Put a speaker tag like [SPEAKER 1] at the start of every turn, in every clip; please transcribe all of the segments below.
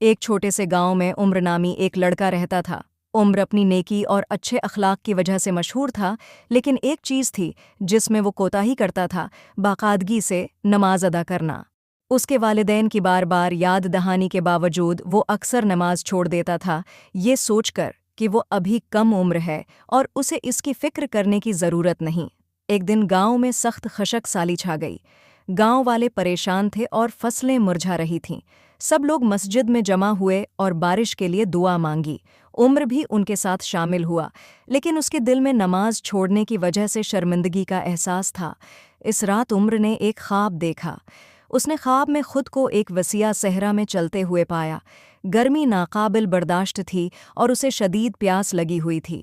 [SPEAKER 1] ایک چھوٹے سے گاؤں میں عمر نامی ایک لڑکا رہتا تھا۔ عمر اپنی نیکی اور اچھے اخلاق کی وجہ سے مشہور تھا، لیکن ایک چیز تھی جس میں وہ کوتاہی کرتا تھا: باقاعدگی سے نماز ادا کرنا۔ اس کے والدین کی بار بار یاد دہانی کے باوجود وہ اکثر نماز چھوڑ دیتا تھا، یہ سوچ کر کہ وہ ابھی کم عمر ہے اور اسے اس کی فکر کرنے کی ضرورت نہیں۔ ایک دن گاؤں میں سخت خشک سالی چھا گئی۔ گاؤں والے پریشان تھے اور فصلیں مرجھا رہی تھیں۔ سب لوگ مسجد میں جمع ہوئے اور بارش کے لیے دعا مانگی۔ عمر بھی ان کے ساتھ شامل ہوا، لیکن اس کے دل میں نماز چھوڑنے کی وجہ سے شرمندگی کا احساس تھا۔ اس رات عمر نے ایک خواب دیکھا۔ اس نے خواب میں خود کو ایک وسیع صحرا میں چلتے ہوئے پایا۔ گرمی ناقابل برداشت تھی اور اسے شدید پیاس لگی ہوئی تھی۔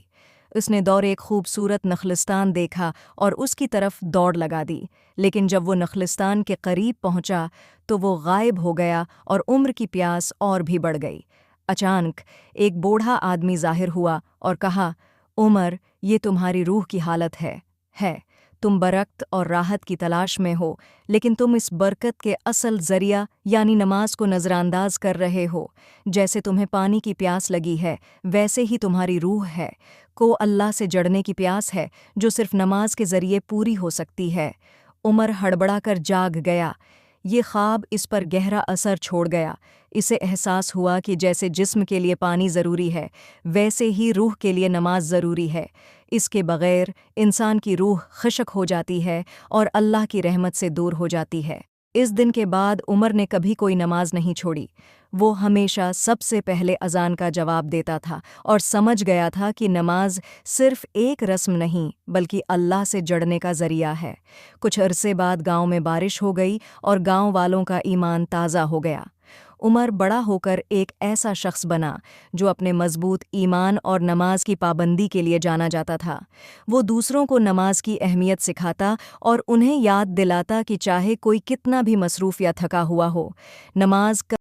[SPEAKER 1] اس نے دور ایک خوبصورت نخلستان دیکھا اور اس کی طرف دوڑ لگا دی، لیکن جب وہ نخلستان کے قریب پہنچا تو وہ غائب ہو گیا اور عمر کی پیاس اور بھی بڑھ گئی۔ اچانک ایک بوڑھا آدمی ظاہر ہوا اور کہا: عمر، یہ تمہاری روح کی حالت ہے۔ تم برکت اور راحت کی تلاش میں ہو، لیکن تم اس برکت کے اصل ذریعہ یعنی نماز کو نظر انداز کر رہے ہو۔ جیسے تمہیں پانی کی پیاس لگی ہے، ویسے ہی تمہاری روح کو اللہ سے جڑنے کی پیاس ہے، جو صرف نماز کے ذریعے پوری ہو سکتی ہے۔ عمر ہڑبڑا کر جاگ گیا۔ یہ خواب اس پر گہرا اثر چھوڑ گیا۔ اسے احساس ہوا کہ جیسے جسم کے لیے پانی ضروری ہے، ویسے ہی روح کے لیے نماز ضروری ہے۔ اس کے بغیر انسان کی روح خشک ہو جاتی ہے اور اللہ کی رحمت سے دور ہو جاتی ہے۔ اس دن کے بعد عمر نے کبھی کوئی نماز نہیں چھوڑی۔ وہ ہمیشہ سب سے پہلے اذان کا جواب دیتا تھا اور سمجھ گیا تھا کہ نماز صرف ایک رسم نہیں بلکہ اللہ سے جڑنے کا ذریعہ ہے۔ کچھ عرصے بعد گاؤں میں بارش ہو گئی اور گاؤں والوں کا ایمان تازہ ہو گیا۔ عمر بڑا ہو کر ایک ایسا شخص بنا جو اپنے مضبوط ایمان اور نماز کی پابندی کے لیے جانا جاتا تھا۔ وہ دوسروں کو نماز کی اہمیت سکھاتا اور انہیں یاد دلاتا کہ چاہے کوئی کتنا بھی مصروف یا تھکا ہوا ہو، نماز کا